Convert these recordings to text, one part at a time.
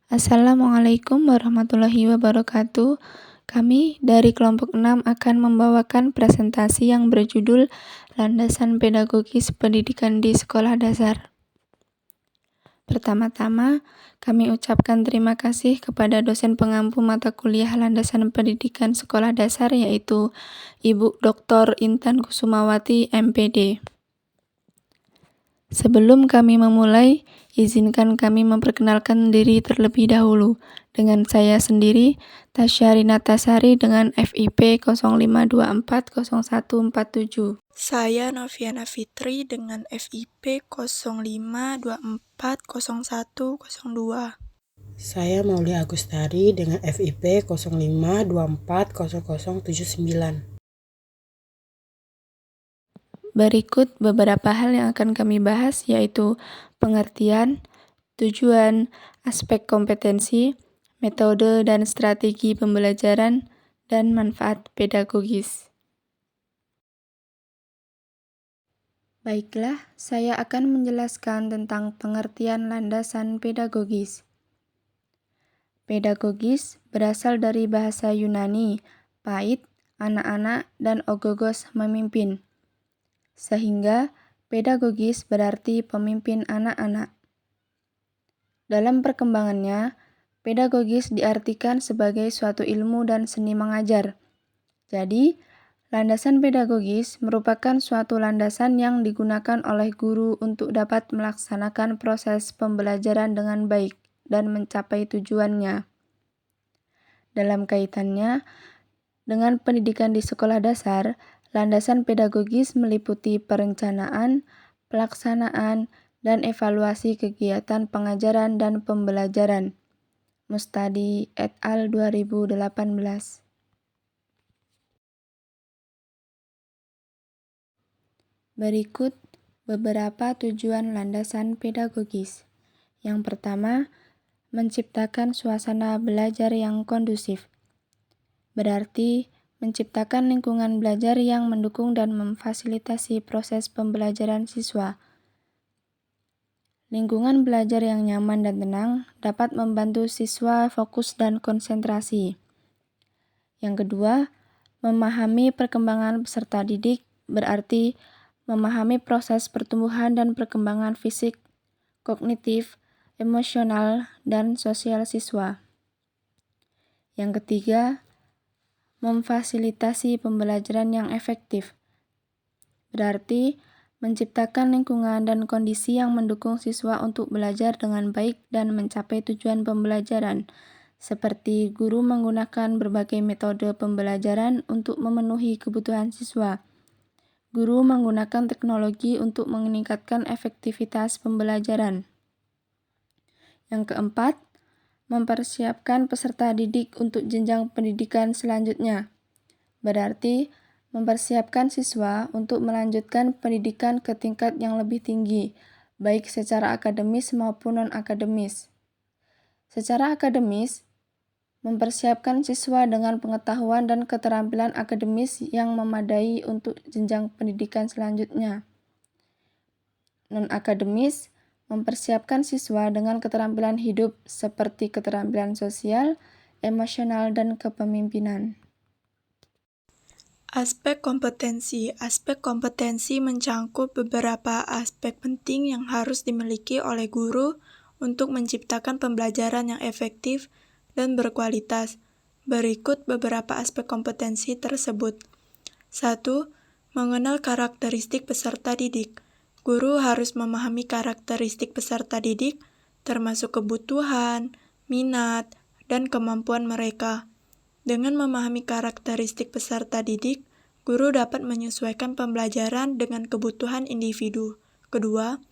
Assalamualaikum warahmatullahi wabarakatuh. Kami dari kelompok 6 akan membawakan presentasi yang berjudul Landasan Pedagogis Pendidikan di Sekolah Dasar. Pertama-tama, kami ucapkan terima kasih kepada dosen pengampu mata kuliah Landasan Pendidikan Sekolah Dasar yaitu Ibu Dr. Intan Kusumawati, MPD. Sebelum kami memulai, izinkan kami memperkenalkan diri terlebih dahulu. Dengan saya sendiri, Tasya Rinatasari dengan FIP 05240147. Saya Noviana Fitri dengan FIP 05240102. Saya Maulia Agustari dengan FIP 05240079. Berikut beberapa hal yang akan kami bahas yaitu pengertian, tujuan, aspek kompetensi, metode dan strategi pembelajaran, dan manfaat pedagogis. Baiklah, saya akan menjelaskan tentang pengertian landasan pedagogis. Pedagogis berasal dari bahasa Yunani, pait, anak-anak, dan ogogos memimpin. Sehingga pedagogis berarti pemimpin anak-anak. Dalam perkembangannya, pedagogis diartikan sebagai suatu ilmu dan seni mengajar. Jadi, landasan pedagogis merupakan suatu landasan yang digunakan oleh guru untuk dapat melaksanakan proses pembelajaran dengan baik dan mencapai tujuannya. Dalam kaitannya dengan pendidikan di sekolah dasar, landasan pedagogis meliputi perencanaan, pelaksanaan, dan evaluasi kegiatan pengajaran dan pembelajaran. Mustadi et al. 2018. Berikut beberapa tujuan landasan pedagogis. Yang pertama, menciptakan suasana belajar yang kondusif. Berarti menciptakan lingkungan belajar yang mendukung dan memfasilitasi proses pembelajaran siswa. Lingkungan belajar yang nyaman dan tenang dapat membantu siswa fokus dan konsentrasi. Yang kedua, memahami perkembangan peserta didik berarti memahami proses pertumbuhan dan perkembangan fisik, kognitif, emosional, dan sosial siswa. Yang ketiga, memfasilitasi pembelajaran yang efektif. Berarti menciptakan lingkungan dan kondisi yang mendukung siswa untuk belajar dengan baik dan mencapai tujuan pembelajaran, seperti guru menggunakan berbagai metode pembelajaran untuk memenuhi kebutuhan siswa. Guru menggunakan teknologi untuk meningkatkan efektivitas pembelajaran. Yang keempat, mempersiapkan peserta didik untuk jenjang pendidikan selanjutnya. Berarti mempersiapkan siswa untuk melanjutkan pendidikan ke tingkat yang lebih tinggi, baik secara akademis maupun non-akademis. Secara akademis, mempersiapkan siswa dengan pengetahuan dan keterampilan akademis yang memadai untuk jenjang pendidikan selanjutnya. Non-akademis, mempersiapkan siswa dengan keterampilan hidup seperti keterampilan sosial, emosional, dan kepemimpinan. Aspek kompetensi. Aspek kompetensi mencangkup beberapa aspek penting yang harus dimiliki oleh guru untuk menciptakan pembelajaran yang efektif dan berkualitas. Berikut beberapa aspek kompetensi tersebut. 1. Mengenal karakteristik peserta didik. Guru harus memahami karakteristik peserta didik, termasuk kebutuhan, minat, dan kemampuan mereka. Dengan memahami karakteristik peserta didik, guru dapat menyesuaikan pembelajaran dengan kebutuhan individu. Kedua,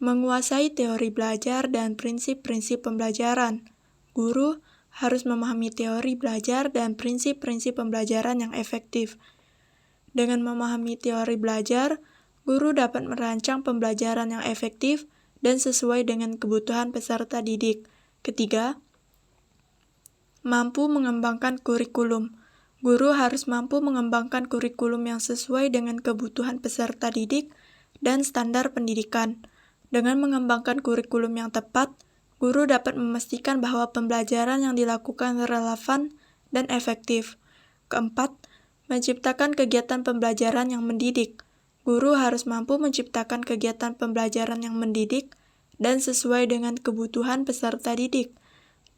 menguasai teori belajar dan prinsip-prinsip pembelajaran. Guru harus memahami teori belajar dan prinsip-prinsip pembelajaran yang efektif. Dengan memahami teori belajar, guru dapat merancang pembelajaran yang efektif dan sesuai dengan kebutuhan peserta didik. Ketiga, mampu mengembangkan kurikulum. Guru harus mampu mengembangkan kurikulum yang sesuai dengan kebutuhan peserta didik dan standar pendidikan. Dengan mengembangkan kurikulum yang tepat, Guru dapat memastikan bahwa pembelajaran yang dilakukan relevan dan efektif. Keempat, menciptakan kegiatan pembelajaran yang mendidik. Guru harus mampu menciptakan kegiatan pembelajaran yang mendidik dan sesuai dengan kebutuhan peserta didik.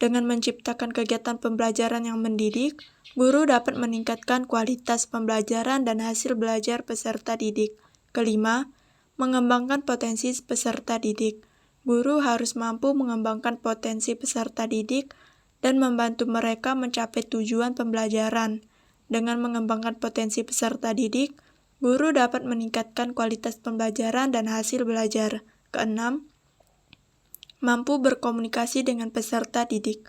Dengan menciptakan kegiatan pembelajaran yang mendidik, guru dapat meningkatkan kualitas pembelajaran dan hasil belajar peserta didik. Kelima, mengembangkan potensi peserta didik. Guru harus mampu mengembangkan potensi peserta didik dan membantu mereka mencapai tujuan pembelajaran. Dengan mengembangkan potensi peserta didik, guru dapat meningkatkan kualitas pembelajaran dan hasil belajar. Keenam, mampu berkomunikasi dengan peserta didik.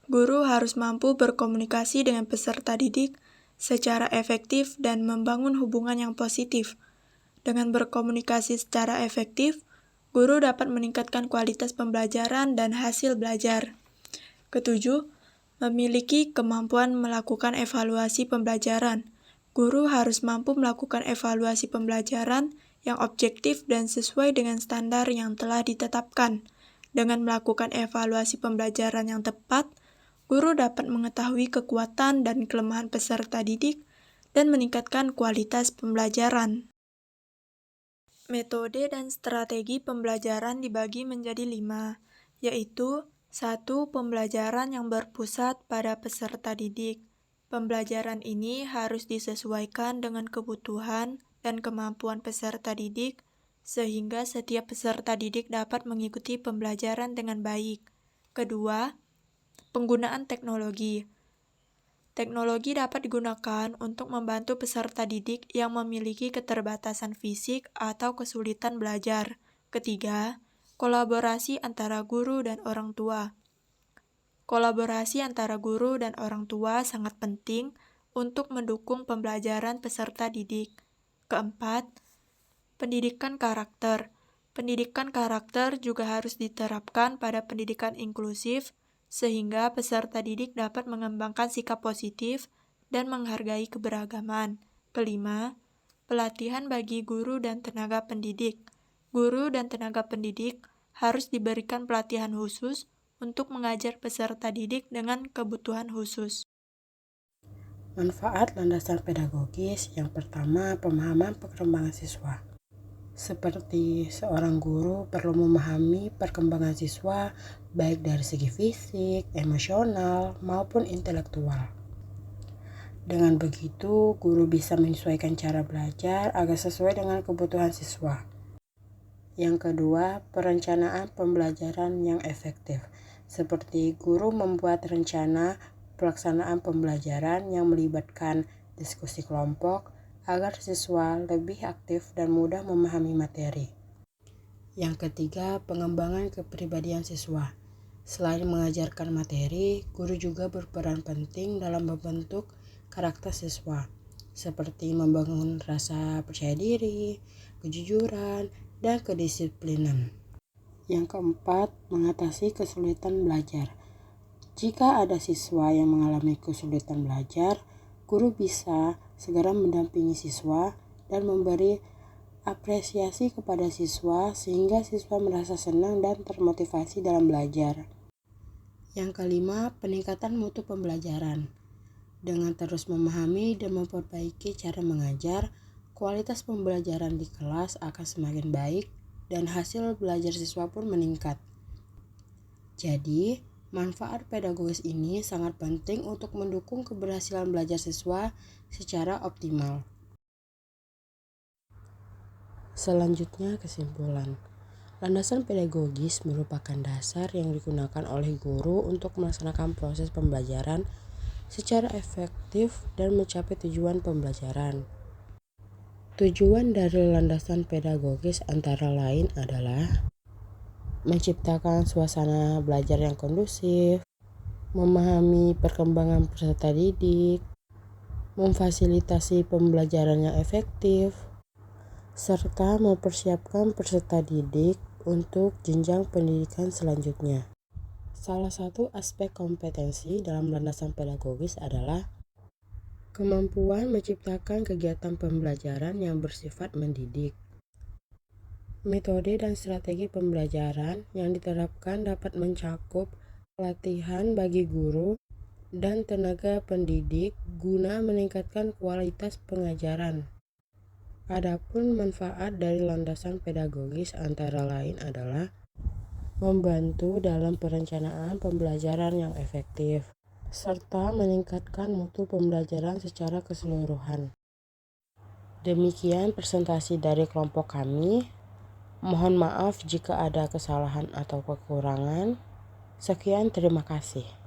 Guru harus mampu berkomunikasi dengan peserta didik secara efektif dan membangun hubungan yang positif. Dengan berkomunikasi secara efektif, guru dapat meningkatkan kualitas pembelajaran dan hasil belajar. Ketujuh, memiliki kemampuan melakukan evaluasi pembelajaran. Guru harus mampu melakukan evaluasi pembelajaran yang objektif dan sesuai dengan standar yang telah ditetapkan. Dengan melakukan evaluasi pembelajaran yang tepat, guru dapat mengetahui kekuatan dan kelemahan peserta didik dan meningkatkan kualitas pembelajaran. Metode dan strategi pembelajaran dibagi menjadi 5, yaitu 1. Pembelajaran yang berpusat pada peserta didik. Pembelajaran ini harus disesuaikan dengan kebutuhan dan kemampuan peserta didik, sehingga setiap peserta didik dapat mengikuti pembelajaran dengan baik. Kedua, penggunaan teknologi. Teknologi dapat digunakan untuk membantu peserta didik yang memiliki keterbatasan fisik atau kesulitan belajar. Ketiga, kolaborasi antara guru dan orang tua. Kolaborasi antara guru dan orang tua sangat penting untuk mendukung pembelajaran peserta didik. Keempat, pendidikan karakter. Pendidikan karakter juga harus diterapkan pada pendidikan inklusif, sehingga peserta didik dapat mengembangkan sikap positif dan menghargai keberagaman. Kelima, pelatihan bagi guru dan tenaga pendidik. Guru dan tenaga pendidik harus diberikan pelatihan khusus untuk mengajar peserta didik dengan kebutuhan khusus. Manfaat landasan pedagogis yang pertama, pemahaman perkembangan siswa. Seperti seorang guru perlu memahami perkembangan siswa baik dari segi fisik, emosional, maupun intelektual. Dengan begitu, guru bisa menyesuaikan cara belajar agar sesuai dengan kebutuhan siswa. Yang kedua, perencanaan pembelajaran yang efektif. Seperti guru membuat rencana pelaksanaan pembelajaran yang melibatkan diskusi kelompok, agar siswa lebih aktif dan mudah memahami materi. Yang ketiga, pengembangan kepribadian siswa. Selain mengajarkan materi, guru juga berperan penting dalam membentuk karakter siswa, seperti membangun rasa percaya diri, kejujuran, dan kedisiplinan. Yang keempat, mengatasi kesulitan belajar. Jika ada siswa yang mengalami kesulitan belajar, guru bisa segera mendampingi siswa dan memberi apresiasi kepada siswa sehingga siswa merasa senang dan termotivasi dalam belajar. Yang kelima, peningkatan mutu pembelajaran. Dengan terus memahami dan memperbaiki cara mengajar, kualitas pembelajaran di kelas akan semakin baik dan hasil belajar siswa pun meningkat. Jadi, manfaat pedagogis ini sangat penting untuk mendukung keberhasilan belajar siswa secara optimal. Selanjutnya, kesimpulan. Landasan pedagogis merupakan dasar yang digunakan oleh guru untuk melaksanakan proses pembelajaran secara efektif dan mencapai tujuan pembelajaran. Tujuan dari landasan pedagogis antara lain adalah menciptakan suasana belajar yang kondusif, memahami perkembangan peserta didik, memfasilitasi pembelajaran yang efektif, serta mempersiapkan peserta didik untuk jenjang pendidikan selanjutnya. Salah satu aspek kompetensi dalam landasan pedagogis adalah kemampuan menciptakan kegiatan pembelajaran yang bersifat mendidik. Metode dan strategi pembelajaran yang diterapkan dapat mencakup pelatihan bagi guru dan tenaga pendidik guna meningkatkan kualitas pengajaran. Adapun manfaat dari landasan pedagogis antara lain adalah membantu dalam perencanaan pembelajaran yang efektif, serta meningkatkan mutu pembelajaran secara keseluruhan. Demikian presentasi dari kelompok kami. Mohon maaf jika ada kesalahan atau kekurangan. Sekian, terima kasih.